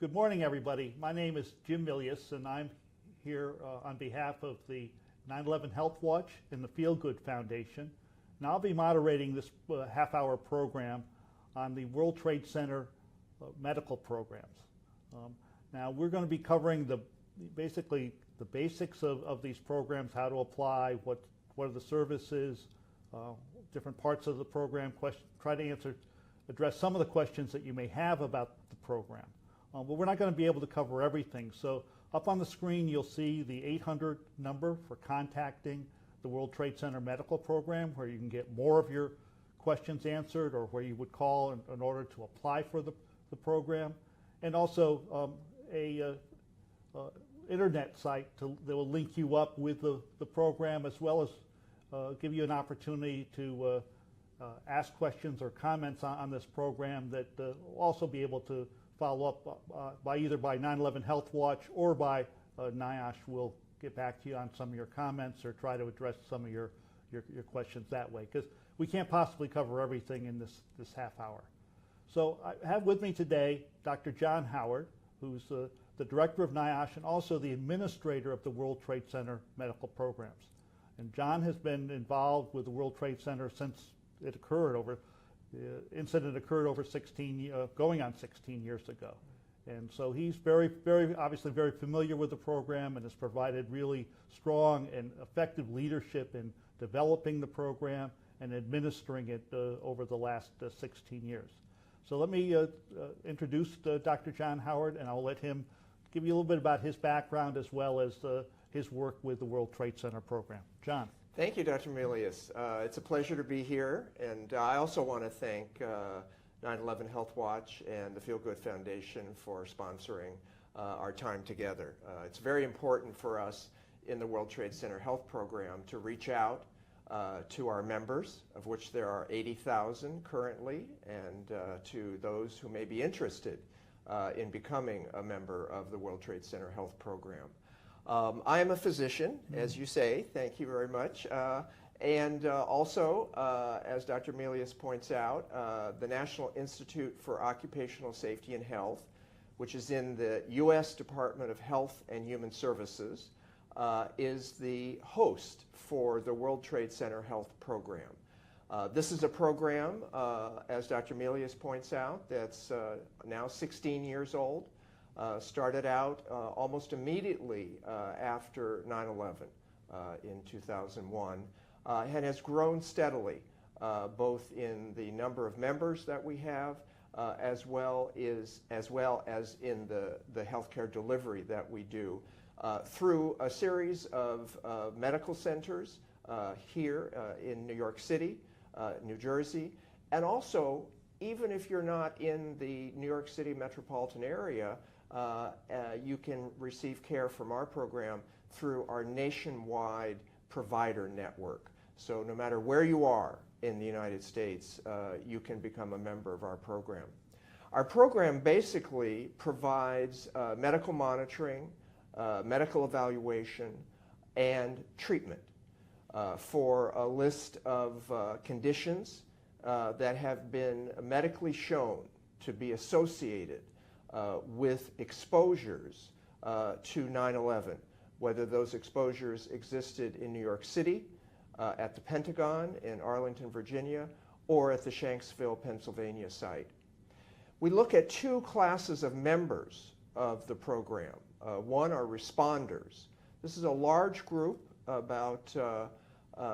Good morning, everybody. My name is Jim Milius, and I'm here on behalf of the 9/11 Health Watch and the Feel Good Foundation. And I'll be moderating this half-hour program on the World Trade Center medical programs. Now, we're going to be covering basically the basics of these programs, how to apply, what are the services, different parts of the program, try to address some of the questions that you may have about the program. But we're not going to be able to cover everything. So up on the screen, you'll see the 800 number for contacting the World Trade Center Medical Program, where you can get more of your questions answered, or where you would call in order to apply for the program. And also a internet site that will link you up with the program, as well as give you an opportunity to ask questions or comments on this program that will also be able to follow up by either by 9/11 Health Watch or by NIOSH. We'll get back to you on some of your comments or try to address some of your questions that way, because we can't possibly cover everything in this half hour. So I have with me today Dr. John Howard, who's the director of NIOSH and also the administrator of the World Trade Center medical programs. And John has been involved with the World Trade Center since it occurred the incident occurred over going on 16 years ago. And so he's obviously very familiar with the program and has provided really strong and effective leadership in developing the program and administering it over the last 16 years. So let me introduce Dr. John Howard, and I'll let him give you a little bit about his background as well as his work with the World Trade Center program. John. Thank you, Dr. Milius. It's a pleasure to be here, and I also want to thank 9/11 Health Watch and the Feel Good Foundation for sponsoring our time together. It's very important for us in the World Trade Center Health Program to reach out to our members, of which there are 80,000 currently, and to those who may be interested in becoming a member of the World Trade Center Health Program. I am a physician, as you say, thank you very much, and also, as Dr. Milius points out, the National Institute for Occupational Safety and Health, which is in the U.S. Department of Health and Human Services, is the host for the World Trade Center Health Program. This is a program, as Dr. Milius points out, that's now 16 years old. Started out almost immediately after 9/11 in 2001, and has grown steadily, both in the number of members that we have, as well as in the healthcare delivery that we do through a series of medical centers here in New York City, New Jersey, and also, even if you're not in the New York City metropolitan area, you can receive care from our program through our nationwide provider network. So no matter where you are in the United States, you can become a member of our program. Our program basically provides medical monitoring, medical evaluation, and treatment for a list of conditions that have been medically shown to be associated with exposures to 9/11, whether those exposures existed in New York City, at the Pentagon in Arlington, Virginia, or at the Shanksville, Pennsylvania site. We look at two classes of members of the program. One are responders. This is a large group, about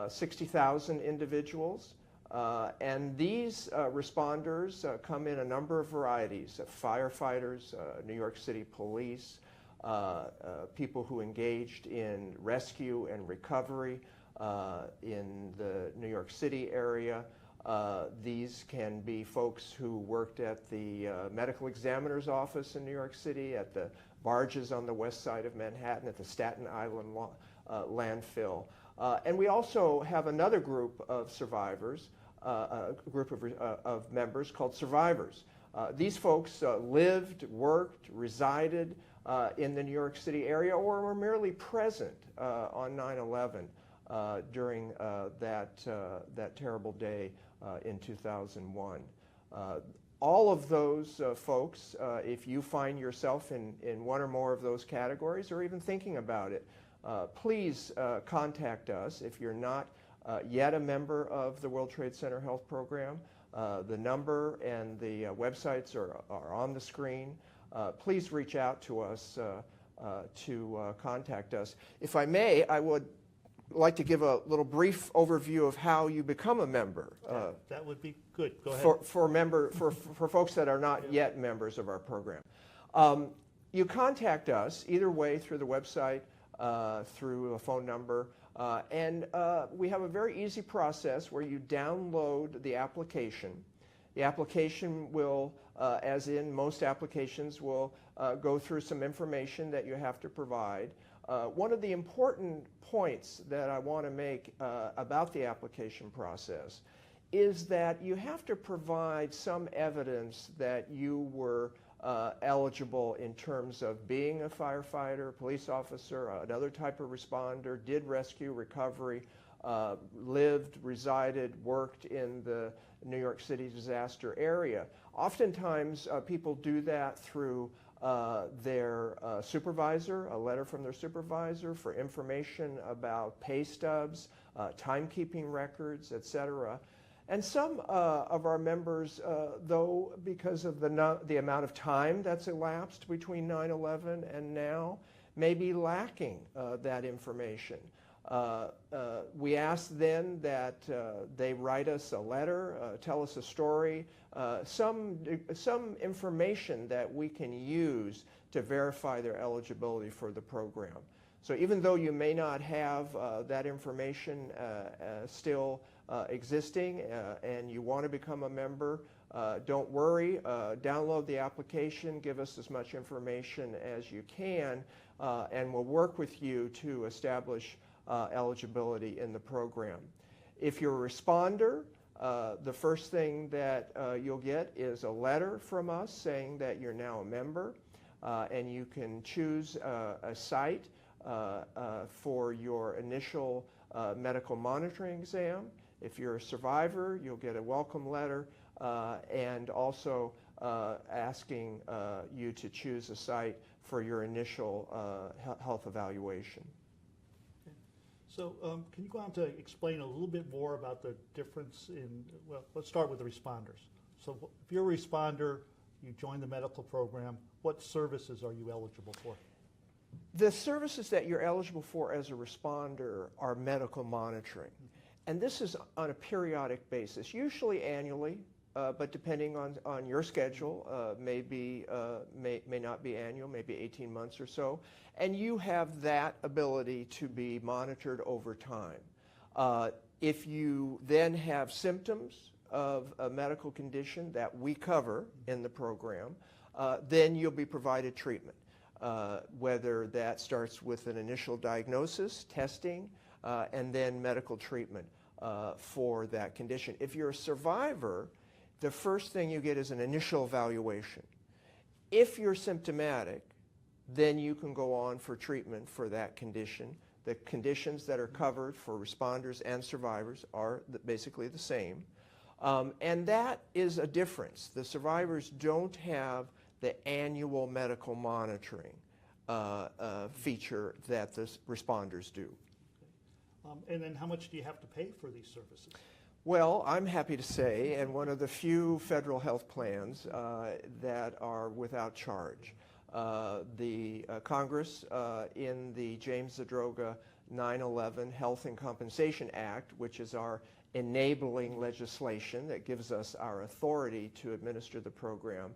60,000 individuals. And these responders come in a number of varieties: firefighters, New York City police, people who engaged in rescue and recovery in the New York City area. These can be folks who worked at the medical examiner's office in New York City, at the barges on the west side of Manhattan, at the Staten Island landfill. And we also have another group of survivors, a group of members called survivors. These folks lived, worked, resided in the New York City area, or were merely present on 9/11 during that terrible day in 2001. All of those folks, if you find yourself in one or more of those categories or even thinking about it, please contact us. If you're not yet a member of the World Trade Center Health Program, the number and the websites are on the screen. Please reach out to us to contact us. If I may, I would like to give a little brief overview of how you become a member. That would be good. Go ahead. For folks that are not yet members of our program. You contact us either way through the website, through a phone number, and we have a very easy process where you download the application. The application will, as in most applications, will go through some information that you have to provide. One of the important points that I want to make about the application process is that you have to provide some evidence that you were eligible in terms of being a firefighter, police officer, another type of responder, did rescue, recovery, lived, resided, worked in the New York City disaster area. Oftentimes people do that through their supervisor, a letter from their supervisor for information about pay stubs, timekeeping records, etc. And some of our members, though, because of the amount of time that's elapsed between 9/11 and now, may be lacking that information. We ask then that they write us a letter, tell us a story, some information that we can use to verify their eligibility for the program. So even though you may not have that information still existing and you want to become a member, don't worry. Download the application, give us as much information as you can, and we'll work with you to establish eligibility in the program. If you're a responder, the first thing that you'll get is a letter from us saying that you're now a member, and you can choose a site for your initial medical monitoring exam. If you're a survivor, you'll get a welcome letter and also asking you to choose a site for your initial health evaluation. So can you go on to explain a little bit more about the difference in, well, let's start with the responders. So if you're a responder, you join the medical program, what services are you eligible for? The services that you're eligible for as a responder are medical monitoring. And this is on a periodic basis, usually annually, but depending on your schedule, may not be annual, maybe 18 months or so. And you have that ability to be monitored over time. If you then have symptoms of a medical condition that we cover in the program, then you'll be provided treatment. Whether that starts with an initial diagnosis, testing, and then medical treatment for that condition. If you're a survivor, the first thing you get is an initial evaluation. If you're symptomatic, then you can go on for treatment for that condition. The conditions that are covered for responders and survivors are basically the same. And that is a difference. The survivors don't have the annual medical monitoring feature that the responders do. And then how much do you have to pay for these services? Well, I'm happy to say, and one of the few federal health plans that are without charge. The Congress in the James Zadroga 9/11 Health and Compensation Act, which is our enabling legislation that gives us our authority to administer the program,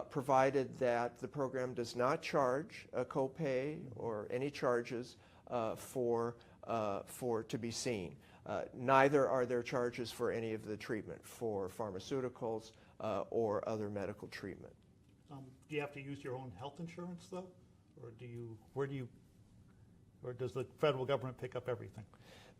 provided that the program does not charge a copay or any charges to be seen. Neither are there charges for any of the treatment for pharmaceuticals or other medical treatment. Do you have to use your own health insurance though, or or does the federal government pick up everything?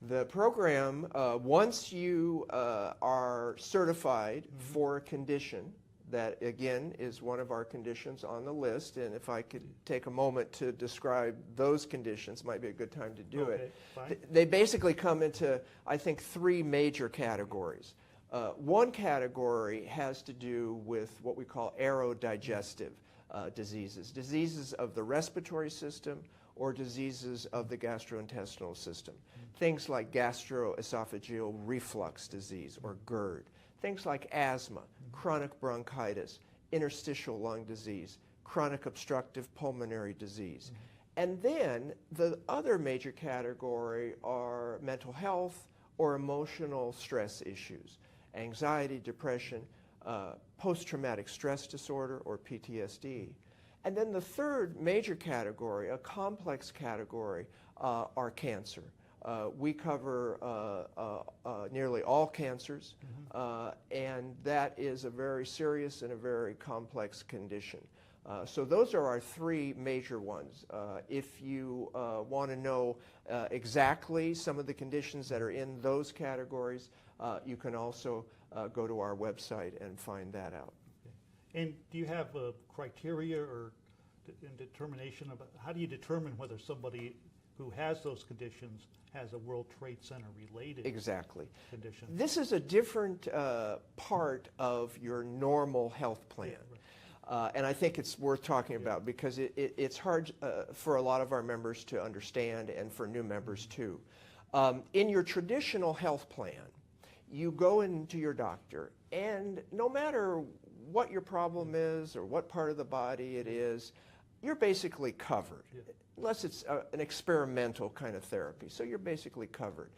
The program, once you are certified for a condition, that again is one of our conditions on the list, and if I could take a moment to describe those conditions, might be a good time to do it. Fine. They basically come into, I think, three major categories. One category has to do with what we call aerodigestive diseases, diseases of the respiratory system or diseases of the gastrointestinal system. Things like gastroesophageal reflux disease, or GERD. Things like asthma, chronic bronchitis, interstitial lung disease, chronic obstructive pulmonary disease. And then the other major category are mental health or emotional stress issues, anxiety, depression, post-traumatic stress disorder, or PTSD. And then the third major category, a complex category, are cancer. We cover nearly all cancers, and that is a very serious and a very complex condition. So those are our three major ones. If you want to know exactly some of the conditions that are in those categories, you can also go to our website and find that out. Okay. And do you have a criteria or determination about how do you determine whether somebody who has those conditions has a World Trade Center related condition? This is a different part of your normal health plan. Yeah, right. And I think it's worth talking about because it's hard for a lot of our members to understand, and for new members too. In your traditional health plan, you go into your doctor, and no matter what your problem is or what part of the body it is, you're basically covered, unless it's an experimental kind of therapy. So you're basically covered,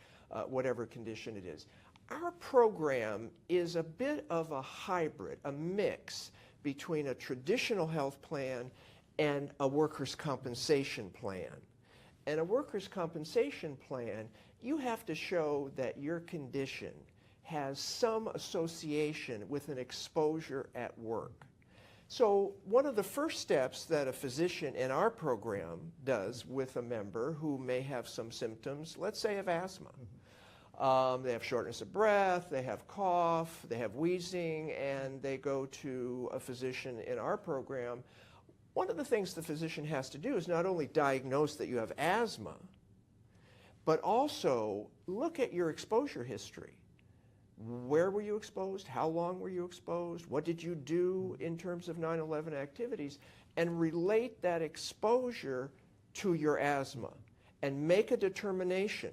whatever condition it is. Our program is a bit of a hybrid, a mix between a traditional health plan and a workers' compensation plan. And a workers' compensation plan, you have to show that your condition has some association with an exposure at work. So one of the first steps that a physician in our program does with a member who may have some symptoms, let's say of asthma. They have shortness of breath, they have cough, they have wheezing, and they go to a physician in our program. One of the things the physician has to do is not only diagnose that you have asthma, but also look at your exposure history. Where were you exposed? How long were you exposed? What did you do in terms of 9/11 activities? And relate that exposure to your asthma and make a determination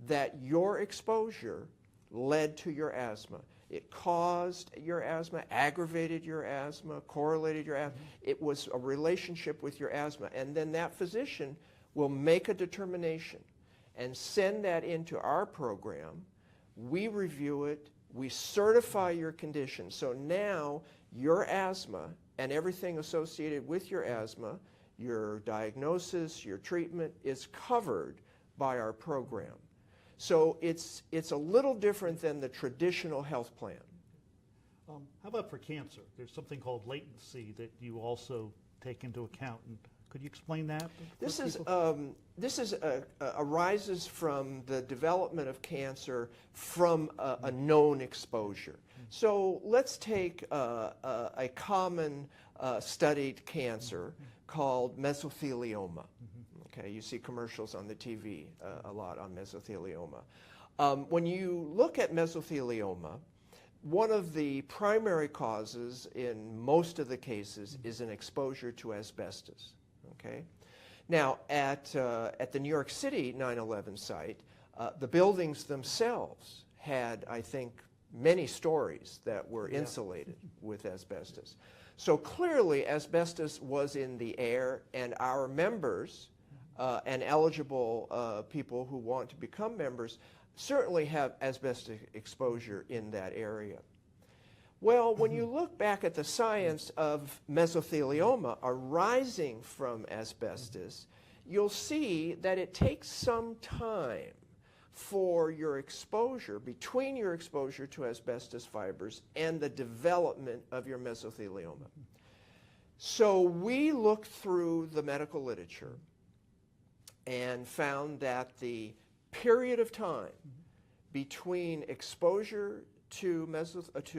that your exposure led to your asthma. It caused your asthma, aggravated your asthma, correlated your asthma. It was a relationship with your asthma. And then that physician will make a determination and send that into our program. We review it. We certify your condition. So now your asthma and everything associated with your asthma, your diagnosis, your treatment, is covered by our program. So it's a little different than the traditional health plan. How about for cancer? There's something called latency that you also take into account. And could you explain that? This arises from the development of cancer from a known exposure. So let's take a common studied cancer called mesothelioma. Okay, you see commercials on the TV a lot on mesothelioma. When you look at mesothelioma, one of the primary causes in most of the cases is an exposure to asbestos. Okay, now at the New York City 9/11 site, the buildings themselves had, I think, many stories that were insulated with asbestos. So clearly asbestos was in the air, and our members and eligible people who want to become members certainly have asbestos exposure in that area. Well, when you look back at the science of mesothelioma arising from asbestos, you'll see that it takes some time for your exposure, between your exposure to asbestos fibers and the development of your mesothelioma. So we looked through the medical literature and found that the period of time between exposure to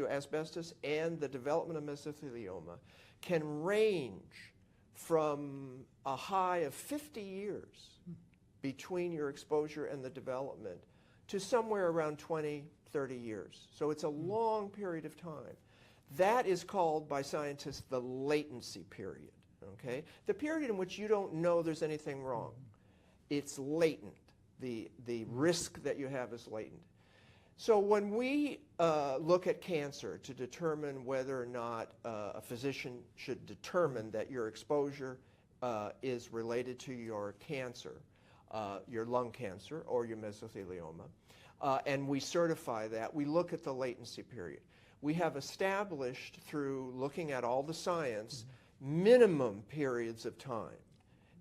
asbestos and the development of mesothelioma can range from a high of 50 years between your exposure and the development to somewhere around 20, 30 years. So it's a long period of time. That is called by scientists the latency period, okay? The period in which you don't know there's anything wrong. It's latent. The risk that you have is latent. So when we look at cancer to determine whether or not a physician should determine that your exposure is related to your cancer, your lung cancer or your mesothelioma, and we certify that, we look at the latency period. We have established through looking at all the science minimum periods of time.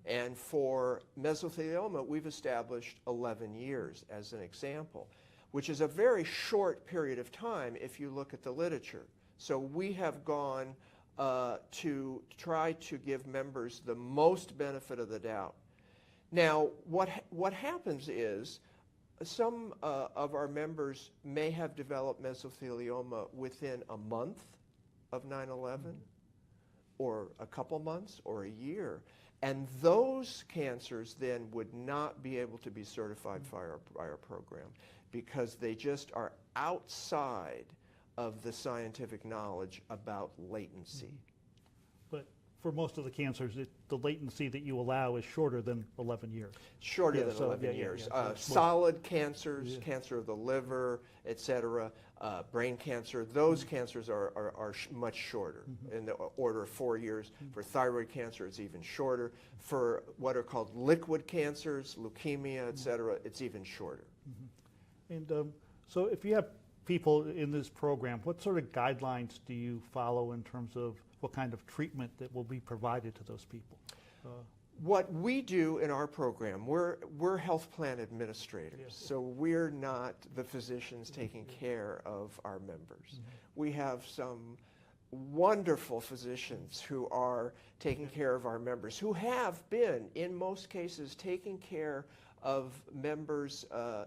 And for mesothelioma, we've established 11 years as an example, which is a very short period of time if you look at the literature. So we have gone to try to give members the most benefit of the doubt. Now, what happens is some of our members may have developed mesothelioma within a month of 9/11, or a couple months, or a year. And those cancers then would not be able to be certified by our program because they just are outside of the scientific knowledge about latency. But for most of the cancers, the latency that you allow is shorter than 11 years. Shorter than 11 years. Solid cancers, cancer of the liver, etc., brain cancer, those cancers are much shorter, in the order of 4 years. For thyroid cancer, it's even shorter. For what are called liquid cancers, leukemia, etc., it's even shorter. And so if you have people in this program, what sort of guidelines do you follow in terms of what kind of treatment that will be provided to those people? What we do in our program, we're health plan administrators, so we're not the physicians taking care of our members. We have some wonderful physicians who are taking care of our members, who have been, in most cases, taking care of members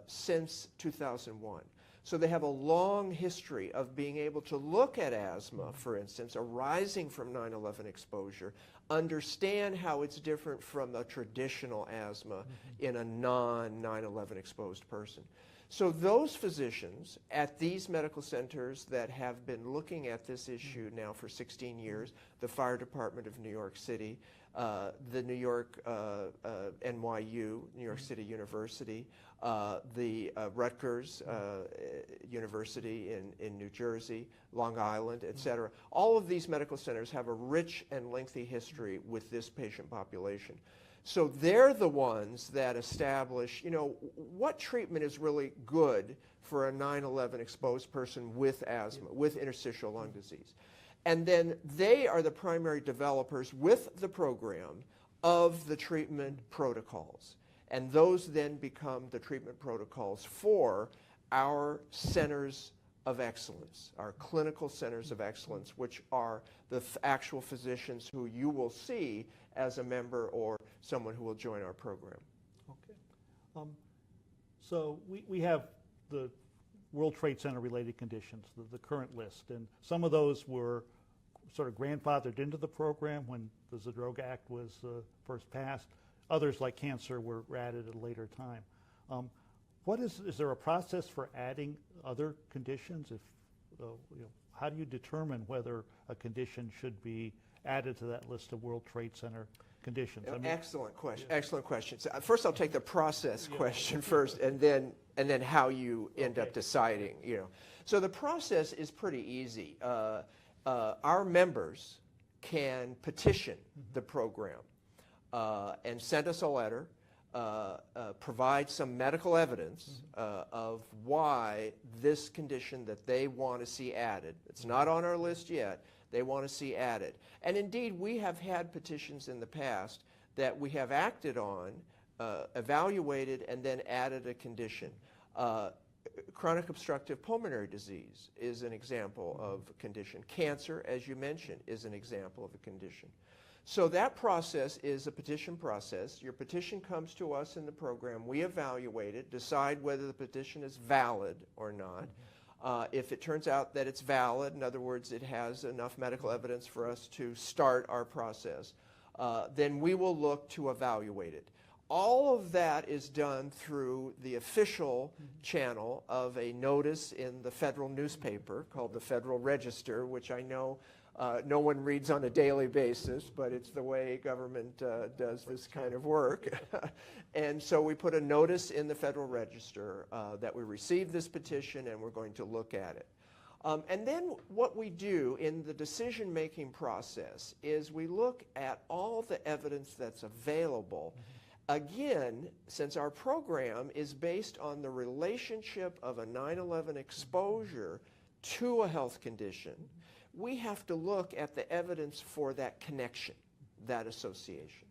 since 2001. So they have a long history of being able to look at asthma, for instance, arising from 9/11 exposure, understand how it's different from the traditional asthma in a non-9/11 exposed person. So those physicians at these medical centers that have been looking at this issue now for 16 years, the Fire Department of New York City, the New York NYU, New York City University, the Rutgers University in New Jersey, Long Island, etc. All of these medical centers have a rich and lengthy history with this patient population. So they're the ones that establish, what treatment is really good for a 9/11 exposed person with asthma, with interstitial lung disease. And then they are the primary developers with the program of the treatment protocols. And those then become the treatment protocols for our centers of excellence, our clinical centers of excellence, which are the actual physicians who you will see as a member or someone who will join our program. Okay. So we have the World Trade Center related conditions, the current list, and some of those were sort of grandfathered into the program when the Zadroga Act was first passed. Others, like cancer, were added at a later time. Is there a process for adding other conditions? How do you determine whether a condition should be added to that list of World Trade Center conditions? Excellent question. Yeah. Excellent question. So first, I'll take the process question first, and then how you end up deciding. So the process is pretty easy. Our members can petition the program and send us a letter, provide some medical evidence of why this condition that they want to see added, it's not on our list yet, they want to see added. And indeed, we have had petitions in the past that we have acted on, evaluated, and then added a condition. Chronic obstructive pulmonary disease is an example of a condition. Cancer, as you mentioned, is an example of a condition. So that process is a petition process. Your petition comes to us in the program. We evaluate it, decide whether the petition is valid or not. If it turns out that it's valid, in other words, it has enough medical evidence for us to start our process, then we will look to evaluate it. All of that is done through the official channel of a notice in the federal newspaper called the Federal Register, which I know no one reads on a daily basis, but it's the way government does this kind of work. And so we put a notice in the Federal Register that we received this petition and we're going to look at it. And then what we do in the decision-making process is we look at all the evidence that's available. Again, since our program is based on the relationship of a 9/11 exposure to a health condition, we have to look at the evidence for that connection, that association.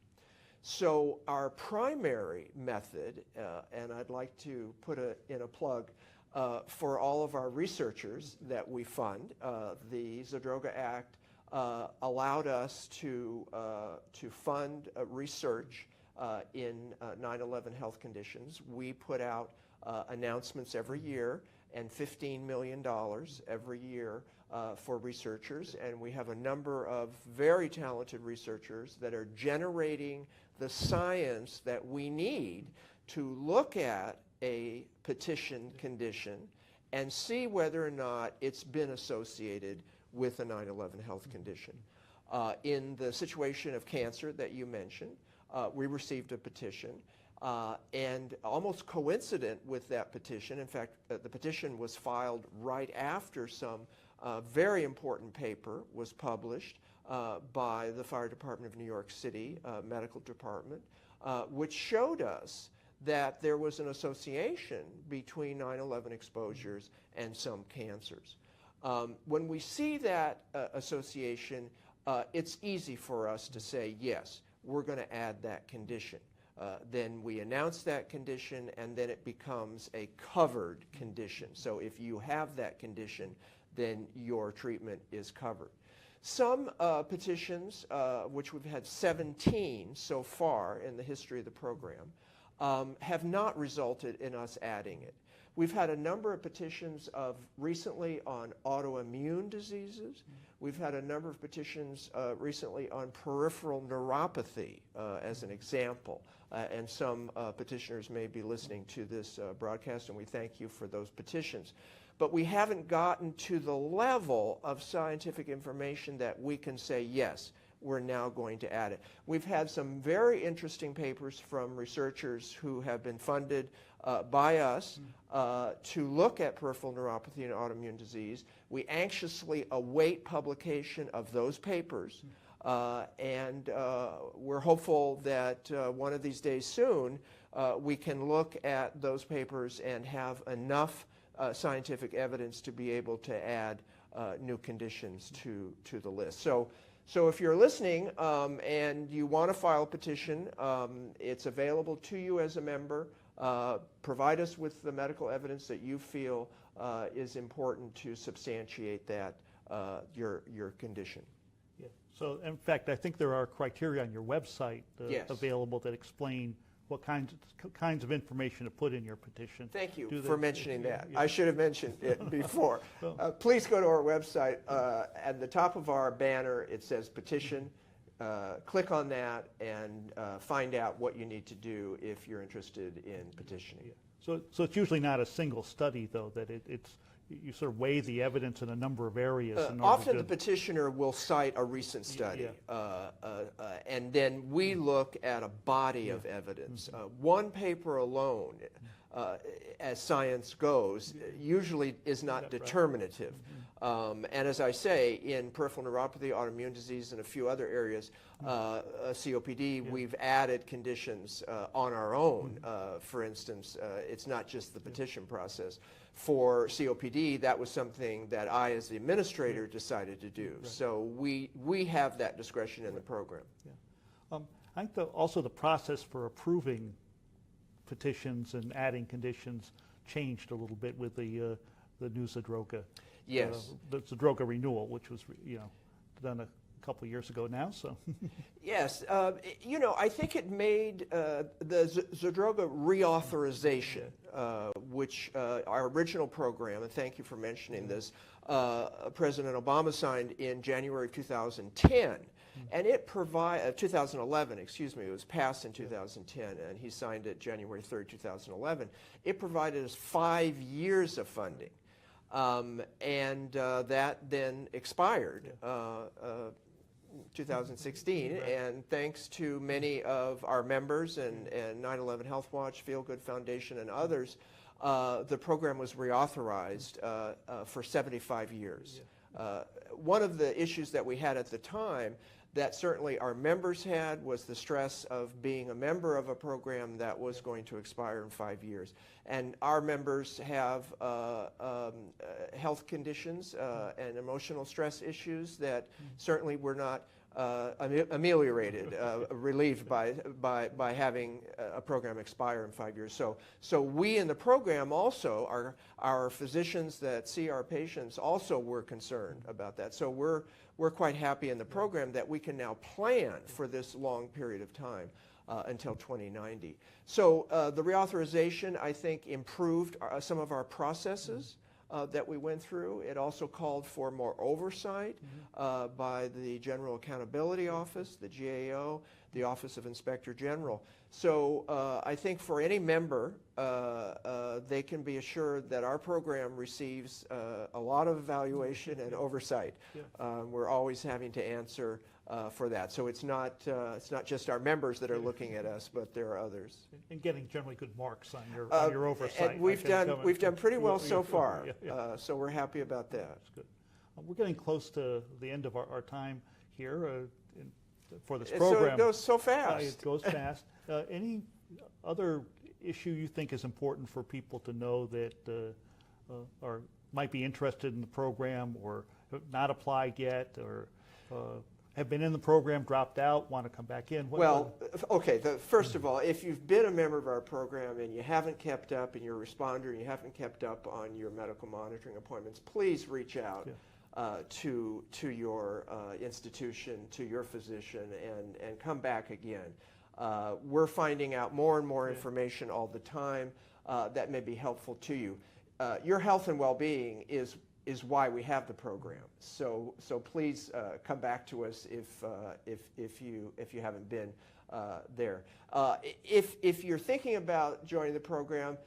So our primary method, and I'd like to put in a plug for all of our researchers that we fund, the Zadroga Act allowed us to fund research in 9/11 health conditions. We put out announcements every year and $15 million every year for researchers, and we have a number of very talented researchers that are generating the science that we need to look at a petition condition and see whether or not it's been associated with a 9/11 health condition. In the situation of cancer that you mentioned, we received a petition, and almost coincident with that petition, in fact, the petition was filed right after some very important paper was published by the Fire Department of New York City Medical Department, which showed us that there was an association between 9/11 exposures and some cancers. When we see that association, it's easy for us to say, yes, we're going to add that condition. Then we announce that condition, and then it becomes a covered condition. So if you have that condition, then your treatment is covered. Some petitions, which we've had 17 so far in the history of the program, have not resulted in us adding it. We've had a number of petitions recently on autoimmune diseases. We've had a number of petitions recently on peripheral neuropathy, as an example. And some petitioners may be listening to this broadcast, and we thank you for those petitions. But we haven't gotten to the level of scientific information that we can say, yes, we're now going to add it. We've had some very interesting papers from researchers who have been funded by us to look at peripheral neuropathy and autoimmune disease. We anxiously await publication of those papers, and we're hopeful that one of these days soon we can look at those papers and have enough scientific evidence to be able to add new conditions to the list. So if you're listening and you want to file a petition, it's available to you as a member. Provide us with the medical evidence that you feel is important to substantiate that your condition. Yeah. So in fact, I think there are criteria on your website Yes. available that explain what kinds of information to put in your petition. Thank you for mentioning that. Yeah. I should have mentioned it before. Please go to our website. At the top of our banner, it says petition. Click on that and find out what you need to do if you're interested in petitioning. Yeah. So it's usually not a single study, though, that it's you sort of weigh the evidence in a number of areas. Often the petitioner will cite a recent study, and then we look at a body of evidence. One paper alone, as science goes, usually is not determinative. And as I say, in peripheral neuropathy, autoimmune disease, and a few other areas, COPD, we've added conditions on our own. For instance, it's not just the petition process. For COPD, that was something that I, as the administrator, decided to do. Right. So we have that discretion in the program. Yeah. I think also the process for approving petitions and adding conditions changed a little bit with the new Zadroga. Yes. The Zadroga renewal, which was done a couple of years ago now. So. Yes. I think it made the Zadroga reauthorization, which our original program, and thank you for mentioning this, President Obama signed in January of 2010. and it provided 2011. Excuse me, it was passed in 2010, and he signed it January 3rd, 2011. It provided us 5 years of funding, and that then expired. 2016, and thanks to many of our members and 9/11 Health Watch, Feel Good Foundation, and others, the program was reauthorized for 75 years. One of the issues that we had at the time that certainly our members had was the stress of being a member of a program that was going to expire in 5 years. And our members have health conditions and emotional stress issues that certainly were not ameliorated, relieved by having a program expire in 5 years. So we in the program also, our physicians that see our patients also were concerned about that. So we're quite happy in the program that we can now plan for this long period of time until 2090. So the reauthorization, I think, improved some of our processes that we went through. It also called for more oversight by the General Accountability Office, the GAO, the Office of Inspector General. So I think for any member, they can be assured that our program receives a lot of evaluation and oversight. We're always having to answer for that. So it's not just our members that are looking at us, but there are others. And getting generally good marks on your oversight. And we've done pretty well so far. So we're happy about that. That's good. We're getting close to the end of our time here for this program. So it goes so fast. It goes fast. Any other issue you think is important for people to know that or might be interested in the program or have not applied yet, or have been in the program, dropped out, want to come back in? Okay, first of all, if you've been a member of our program and you haven't kept up, and you're a responder and you haven't kept up on your medical monitoring appointments, please reach out to your institution, to your physician, and come back again. We're finding out more and more information all the time that may be helpful to you. Your health and well-being is why we have the program. So please come back to us if you haven't been there. If you're thinking about joining the program,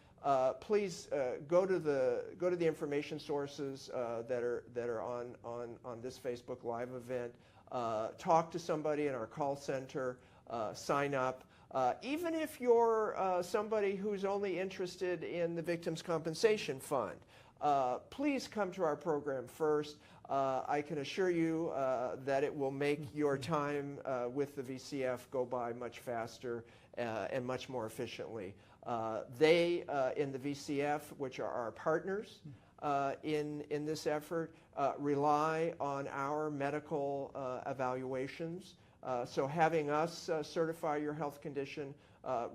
please go to the information sources that are on this Facebook Live event. Talk to somebody in our call center. Sign up. Even if you're somebody who's only interested in the Victims' Compensation Fund, please come to our program first. I can assure you that it will make your time with the VCF go by much faster and much more efficiently. They, in the VCF, which are our partners in this effort, rely on our medical evaluations. So having us certify your health condition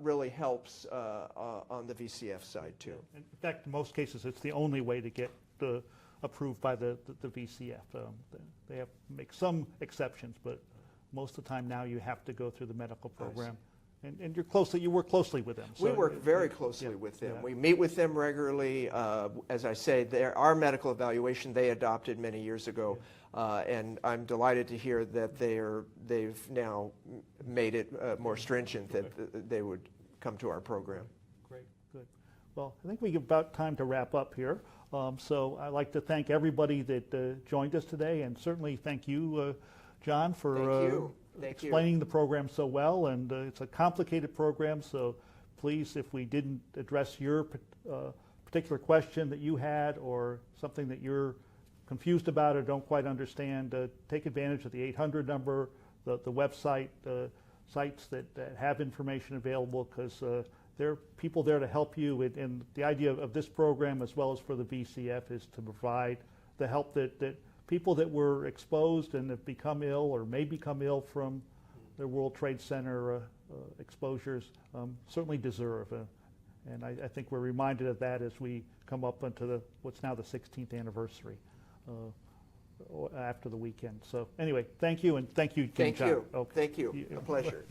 really helps on the VCF side too. In fact, in most cases, it's the only way to get approved by the VCF. They have to make some exceptions, but most of the time now you have to go through the medical program. And you work closely with them. So we work very closely with them. We meet with them regularly. As I say, our medical evaluation they adopted many years ago, and I'm delighted to hear that they've now made it more stringent that they would come to our program. Great, good. Well, I think we're about time to wrap up here. So I'd like to thank everybody that joined us today, and certainly thank you, John, for explaining the program so well. And it's a complicated program, so please, if we didn't address your particular question that you had or something that you're confused about or don't quite understand, take advantage of the 800 number, the website, sites that have information available, because there are people there to help you. And the idea of this program, as well as for the VCF, is to provide the help that people that were exposed and have become ill or may become ill from the World Trade Center exposures certainly deserve. And I think we're reminded of that as we come up into what's now the 16th anniversary after the weekend. So anyway, thank you, and thank you again, John. Thank you. A pleasure.